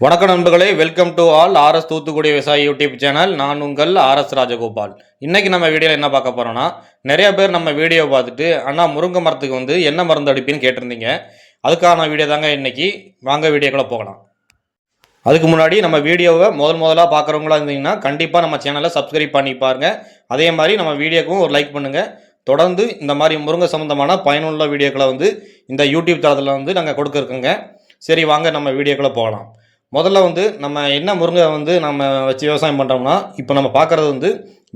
வணக்கம் நண்பர்களே, welcome to all RS Thoothukudi விவசாயி யூடியூப் சேனல். நான் உங்கள் ஆர்எஸ் ராஜகோபால். இன்னைக்கு நம்ம வீடியோவில் என்ன பார்க்க போறோம்னா, நிறைய பேர் நம்ம வீடியோ பார்த்துட்டு அண்ணா முருங்கை மரத்துக்கு என்ன மருந்து அடிப்பீன்னு கேட்டிருந்தீங்க. அதுக்கான வீடியோ தாங்க இன்னைக்கு. வாங்க வீடியோக்குள்ள போகலாம். அதுக்கு முன்னாடி நம்ம வீடியோவை முதலாக பார்க்குறவங்களா இருந்தீங்கன்னா கண்டிப்பாக நம்ம சேனலை சப்ஸ்கிரைப் பண்ணி பாருங்க. அதே மாதிரி நம்ம வீடியோக்கும் ஒரு லைக் பண்ணுங்க. தொடர்ந்து இந்த மாதிரி முருங்கை சம்பந்தமான பயனுள்ள வீடியோக்களை இந்த யூடியூப் தளத்தில் நாங்கள் கொடுக்க இருக்கோங்க. சரி, வாங்க நம்ம வீடியோக்குள்ள போகலாம். முதல்ல நம்ம என்ன முருங்கை நம்ம வச்சு விவசாயம் பண்ணுறோம்னா, இப்போ நம்ம பார்க்குறது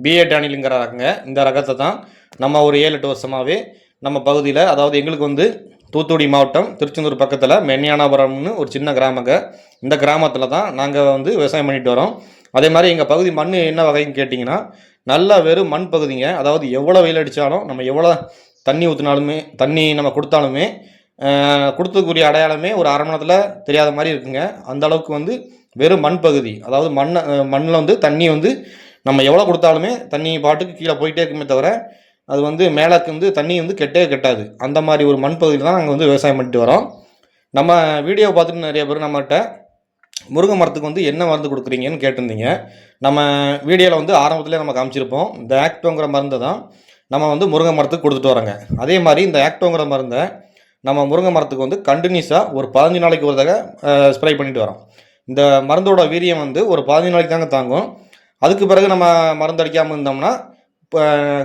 பிஏ டேனிலுங்கிற ரகங்க. இந்த ரகத்தை தான் நம்ம ஒரு 7-8 வருஷமாகவே நம்ம பகுதியில், அதாவது எங்களுக்கு தூத்துக்குடி மாவட்டம் திருச்செந்தூர் பக்கத்தில் மென்னியானாபுரம்னு ஒரு சின்ன கிராமங்க. இந்த கிராமத்தில் தான் நாங்கள் விவசாயம் பண்ணிட்டு வரோம். அதே மாதிரி எங்கள் பகுதி மண் என்ன வகைன்னு கேட்டிங்கன்னா, நல்லா வெறும் மண் பகுதிங்க. அதாவது எவ்வளோ வெயில் அடித்தாலும், நம்ம எவ்வளோ தண்ணி ஊற்றினாலுமே, தண்ணி நம்ம கொடுத்தாலுமே, கொடுத்ததுக்குரிய அடையாளமே ஒரு அரை மணி நேரத்தில் தெரியாத மாதிரி இருக்குங்க. அந்த அளவுக்கு வெறும் மண் பகுதி. அதாவது மண்ணில் தண்ணி நம்ம எவ்வளோ கொடுத்தாலுமே தண்ணி பாட்டுக்கு கீழே போயிட்டே இருக்குமே தவிர அது மேலே தண்ணி கெட்டவே கெட்டாது. அந்த மாதிரி ஒரு மண் பகுதியில் தான் நாங்கள் விவசாயம் பண்ணிட்டு வரோம். நம்ம வீடியோவை பார்த்துட்டு நிறைய பேர் நம்மகிட்ட முருங்கை மரத்துக்கு என்ன மருந்து கொடுக்குறீங்கன்னு கேட்டிருந்தீங்க. நம்ம வீடியோவில் ஆரம்பத்துலேயே நம்ம காமிச்சிருப்போம். இந்த ஆக்டோங்கிற மருந்தை தான் நம்ம முருங்கை மரத்துக்கு கொடுத்துட்டு வரோங்க. அதே மாதிரி இந்த ஆக்டோங்கிற மருந்தை நம்ம முருங்கை மரத்துக்கு கண்டினியூஸாக ஒரு 15 நாளைக்கு ஒரு தடவை ஸ்ப்ரே பண்ணிட்டு வரோம். இந்த மருந்தோட வீரியம் ஒரு 15 நாளைக்கு தாங்க தாங்கும். அதுக்கு பிறகு நம்ம மருந்து அடிக்காமல் இருந்தோம்னா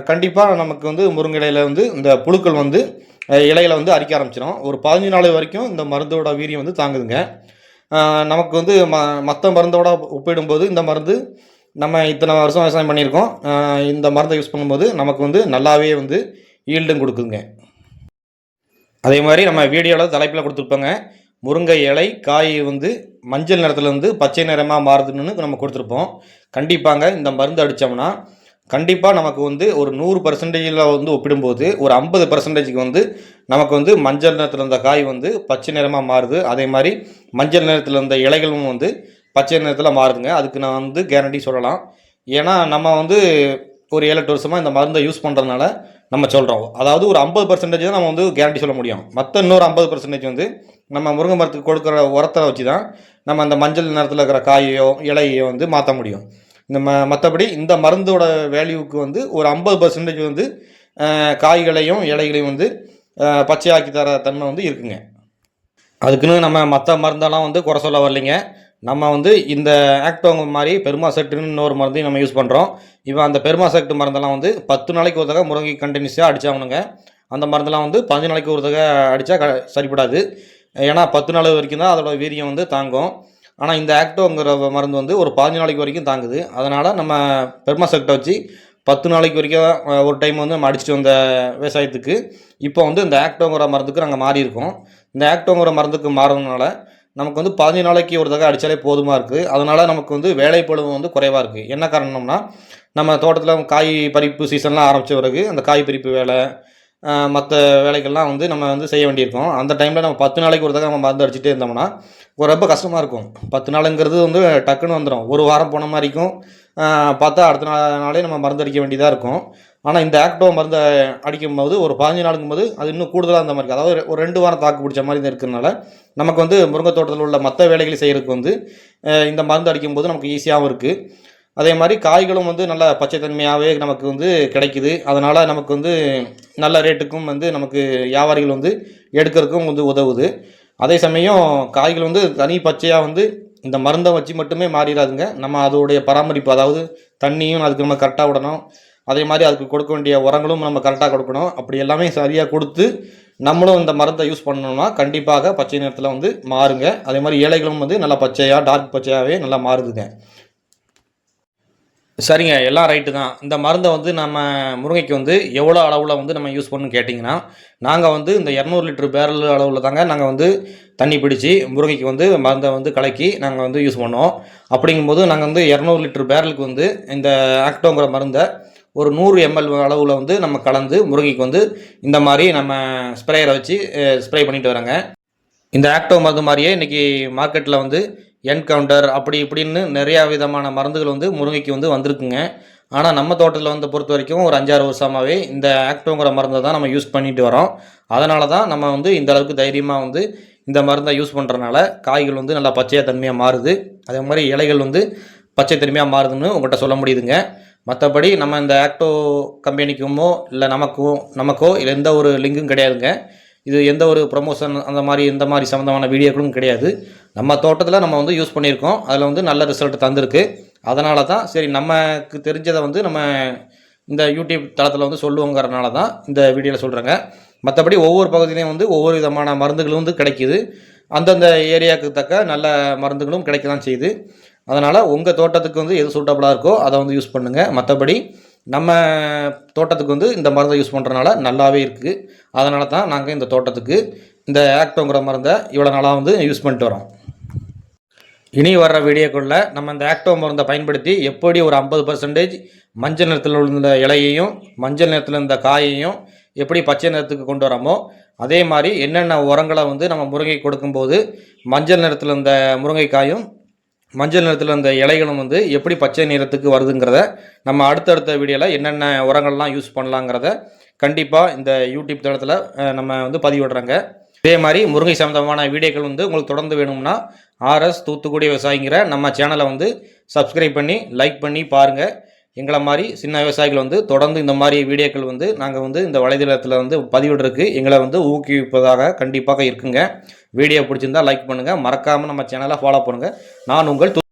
கண்டிப்பாக நமக்கு முருங்கை இலையில் இந்த புழுக்கள் இலையில அரிக்க ஆரம்பிச்சிடும். ஒரு 15 நாள் வரைக்கும் இந்த மருந்தோட வீரியம் தாங்குதுங்க. நமக்கு மற்ற மருந்தோட ஒப்பிடும்போது இந்த மருந்து நம்ம இத்தனை வருஷம் விவசாயம் பண்ணியிருக்கோம். இந்த மருந்தை யூஸ் பண்ணும்போது நமக்கு நல்லாவே ஈல்டும் கொடுக்குதுங்க. அதே மாதிரி நம்ம வீடியோவில் தலைப்பில் கொடுத்துருப்போங்க, முருங்கை இலை காய் மஞ்சள் நிறத்துலேருந்து பச்சை நிறமாக மாறுதுன்னு நம்ம கொடுத்துருப்போம். கண்டிப்பாங்க இந்த மருந்து அடித்தோம்னா கண்டிப்பாக நமக்கு ஒரு 100% ஒப்பிடும்போது ஒரு 50%க்கு நமக்கு மஞ்சள் நிறத்தில் இருந்த காய் பச்சை நிறமாக மாறுது. அதே மாதிரி மஞ்சள் நிறத்தில் இருந்த இலைகளும் பச்சை நிறத்தில் மாறுதுங்க. அதுக்கு நான் கேரண்டி சொல்லலாம். ஏன்னா நம்ம ஒரு 7-8 வருஷமாக இந்த மருந்தை யூஸ் பண்ணுறதுனால நம்ம சொல்கிறோம். அதாவது ஒரு 50% தான் நம்ம கேரண்டி சொல்ல முடியும். மற்ற இன்னொரு 50% நம்ம முருங்கை மரத்துக்கு கொடுக்குற உரத்தை வச்சு தான் நம்ம அந்த மஞ்சள் நிறத்தில் இருக்கிற காயையோ இலையோ மாற்ற முடியும். இந்த மற்றபடி இந்த மருந்தோட வேல்யூவுக்கு ஒரு 50% காய்களையும் இலைகளையும் பச்சையாக்கி தர தன்மை இருக்குங்க. அதுக்குன்னு நம்ம மற்ற மருந்தெல்லாம் குறை சொல்ல வரலைங்க. நம்ம இந்த ஆக்டோங்க மாதிரி பெருமாசெக்ட்னு இன்னொரு மருந்தையும் நம்ம யூஸ் பண்ணுறோம். இப்போ அந்த பெருமாசெக்ட் மருந்தெல்லாம் 10 நாளைக்கு ஒரு தடவை முருங்கை கண்டினியூஸாக அடித்தாகணுங்க. அந்த மருந்தெல்லாம் 15 நாளைக்கு ஒரு தடவை அடித்தா சரிப்படாது. ஏன்னா 10 நாள் வரைக்கும் தான் அதோட வீரியம் தாங்கும். ஆனால் இந்த ஆக்டோங்கிற மருந்து ஒரு 15 நாளைக்கு வரைக்கும் தாங்குது. அதனால் நம்ம பெருமாசெக்டை வச்சு 10 நாளைக்கு வரைக்கும் ஒரு டைம் நம்ம அடிச்சுட்டு வந்த விவசாயத்துக்கு இப்போ இந்த ஆக்டோங்கிற மருந்துக்கு நாங்கள் மாறி இருக்கோம். இந்த ஆக்டோங்கிற மருந்துக்கு மாறுறதுனால நமக்கு 15 நாளைக்கு ஒரு தடவை அடித்தாலே போதுமாக இருக்குது. அதனால் நமக்கு வேலைப்பளு குறைவாக இருக்குது. என்ன காரணம்னா, நம்ம தோட்டத்தில் காய் பறிப்பு சீசன்லாம் ஆரம்பித்த பிறகு அந்த காய் பறிப்பு வேலை, மற்ற வேலைகள்லாம் நம்ம செய்ய வேண்டியிருக்கோம். அந்த டைமில் நம்ம 10 நாளைக்கு ஒரு தடவை நம்ம மருந்து அடிச்சுட்டே இருந்தோம்னா ரொம்ப கஷ்டமாக இருக்கும். 10 நாளுங்கிறது டக்குன்னு வந்துடும். ஒரு வாரம் போன மாதிரிக்கும் பார்த்தா அடுத்த நாளே நம்ம மருந்து அடிக்க வேண்டியதாக இருக்கும். ஆனால் இந்த ஆக்டோ மருந்தை அடிக்கும்போது ஒரு 15 நாளுங்கும்போது அது இன்னும் கூடுதலாக அந்த மாதிரி, அதாவது ஒரு 2 வாரம் தாக்கு பிடிச்ச மாதிரி இருக்கிறதுனால நமக்கு முருங்கை தோட்டத்தில் உள்ள மற்ற வேலைகளை செய்கிறதுக்கு இந்த மருந்து அடிக்கும்போது நமக்கு ஈஸியாகவும் இருக்குது. அதே மாதிரி காய்களும் நல்ல பச்சைத்தன்மையாகவே நமக்கு கிடைக்குது. அதனால் நமக்கு நல்ல ரேட்டுக்கும் நமக்கு வியாபாரிகள் எடுக்கிறதுக்கும் உதவுது. அதே சமயம் காய்கள் தனி பச்சையாக இந்த மருந்தை வச்சு மட்டுமே மாறிடாதுங்க. நம்ம அதோடைய பராமரிப்பு, அதாவது தண்ணியும் அதுக்கு நம்ம கரெக்டாக விடணும். அதே மாதிரி அதுக்கு கொடுக்க வேண்டிய உரங்களும் நம்ம கரெக்டாக கொடுக்கணும். அப்படி எல்லாமே சரியாக கொடுத்து நம்மளும் இந்த மருந்தை யூஸ் பண்ணோம்னா கண்டிப்பாக பச்சை நிறத்தில் மாறுங்க. அதே மாதிரி இலைகளும் நல்லா பச்சையாக டார்க் பச்சையாகவே நல்லா மாறுதுங்க. சரிங்க, எல்லாம் ரைட்டு தான். இந்த மருந்தை நம்ம முருங்கைக்கு எவ்வளோ அளவில் நம்ம யூஸ் பண்ணணும்னு கேட்டிங்கன்னா, நாங்கள் இந்த 200 லிட்டர் பேரல் அளவில் தாங்க நாங்கள் தண்ணி பிடிச்சி முருங்கைக்கு மருந்தை கலக்கி நாங்கள் யூஸ் பண்ணோம். அப்படிங்கும்போது நாங்கள் 200 லிட்டர் பேரலுக்கு இந்த ஆக்டோங்கிற மருந்தை ஒரு 100 ml அளவில் நம்ம கலந்து முருங்கைக்கு இந்த மாதிரி நம்ம ஸ்ப்ரேயரை வச்சு ஸ்ப்ரே பண்ணிட்டு வரோங்க. இந்த ஆக்டோ மருந்து மாதிரியே இன்றைக்கி மார்க்கெட்டில் என்கவுண்டர் அப்படி இப்படின்னு நிறையா விதமான மருந்துகள் முருங்கைக்கு வந்திருக்குங்க. ஆனால் நம்ம தோட்டத்தில் பொறுத்த வரைக்கும் ஒரு 5-6 வருஷமாகவே இந்த ஆக்டோங்கிற மருந்தை தான் நம்ம யூஸ் பண்ணிட்டு வரோம். அதனால தான் நம்ம இந்த அளவுக்கு தைரியமாக இந்த மருந்தை யூஸ் பண்ணுறதுனால காய்கள் வந்து நல்லா பச்சையாக தன்மையாக மாறுது. அதே மாதிரி இலைகள் வந்து பச்சை தன்மையாக மாறுதுன்னு உங்கள்கிட்ட சொல்ல முடியுதுங்க. மற்றபடி நம்ம இந்த ஆக்டோ கம்பெனிக்குமோ இல்லை நமக்கோ இல்லை எந்த ஒரு லிங்கும் கிடையாதுங்க. இது எந்த ஒரு ப்ரொமோஷன் இந்த மாதிரி சம்மந்தமான வீடியோக்களும் கிடையாது. நம்ம தோட்டத்தில் நம்ம வந்து யூஸ் பண்ணியிருக்கோம். அதில் வந்து நல்ல ரிசல்ட் தந்திருக்கு. அதனால தான் சரி நமக்கு தெரிஞ்சதை வந்து நம்ம இந்த யூடியூப் தளத்தில் வந்து சொல்லுவோங்கிறனால தான் இந்த வீடியோவில் சொல்கிறேங்க. மற்றபடி ஒவ்வொரு பகுதியிலையும் வந்து ஒவ்வொரு விதமான மருந்துகளும் வந்து கிடைக்கிது. அந்தந்த ஏரியாவுக்கு தக்க நல்ல மருந்துகளும் கிடைக்க தான் செய்யுது. அதனால் உங்கள் தோட்டத்துக்கு வந்து எது சூட்டபுளாக இருக்கோ அதை வந்து யூஸ் பண்ணுங்கள். மற்றபடி நம்ம தோட்டத்துக்கு வந்து இந்த மருந்தை யூஸ் பண்ணுறதுனால நல்லாவே இருக்குது. அதனால தான் நாங்கள் இந்த தோட்டத்துக்கு இந்த ஆக்டோங்கிற மருந்தை இவ்வளோ நாளாக வந்து யூஸ் பண்ணிட்டு வரோம். இனி வர்ற வீடியோக்குள்ளே நம்ம இந்த ஆக்டோ மருந்தை பயன்படுத்தி எப்படி ஒரு 50% மஞ்சள் நிறத்தில் உள்ள இலையையும் மஞ்சள் நிறத்தில் இருந்த காயையும் எப்படி பச்சை நிறத்துக்கு கொண்டு வரோமோ அதே மாதிரி என்னென்ன உரங்களை வந்து நம்ம முருங்கை கொடுக்கும்போது மஞ்சள் நிறத்தில் இருந்த முருங்கைக்காயும் மஞ்சள் நிறத்தில் இருந்த இலைகளும் வந்து எப்படி பச்சை நிறத்துக்கு வருதுங்கிறத நம்ம அடுத்தடுத்த வீடியோவில் என்னென்ன உரங்கள்லாம் யூஸ் பண்ணலாங்கிறத கண்டிப்பாக இந்த யூடியூப் தளத்தில் நம்ம வந்து பதிவிடுறோங்க. இதே மாதிரி முருங்கை சம்பந்தமான வீடியோக்கள் வந்து உங்களுக்கு தொடர்ந்து வேணும்னா ஆர்எஸ் தூத்துக்குடி விவசாயிங்கிற நம்ம சேனலை வந்து சப்ஸ்கிரைப் பண்ணி லைக் பண்ணி பாருங்கள். எங்களை மாதிரி சின்ன விவசாயிகள் வந்து தொடர்ந்து இந்த மாதிரி வீடியோக்கள் வந்து நாங்கள் வந்து இந்த வலைதளத்தில் வந்து பதிவிடுறதுக்கு எங்களை வந்து ஊக்குவிப்பதாக கண்டிப்பாக இருக்குங்க. வீடியோ பிடிச்சிருந்தால் லைக் பண்ணுங்கள். மறக்காமல் நம்ம சேனலை ஃபாலோ பண்ணுங்கள். நான் உங்கள்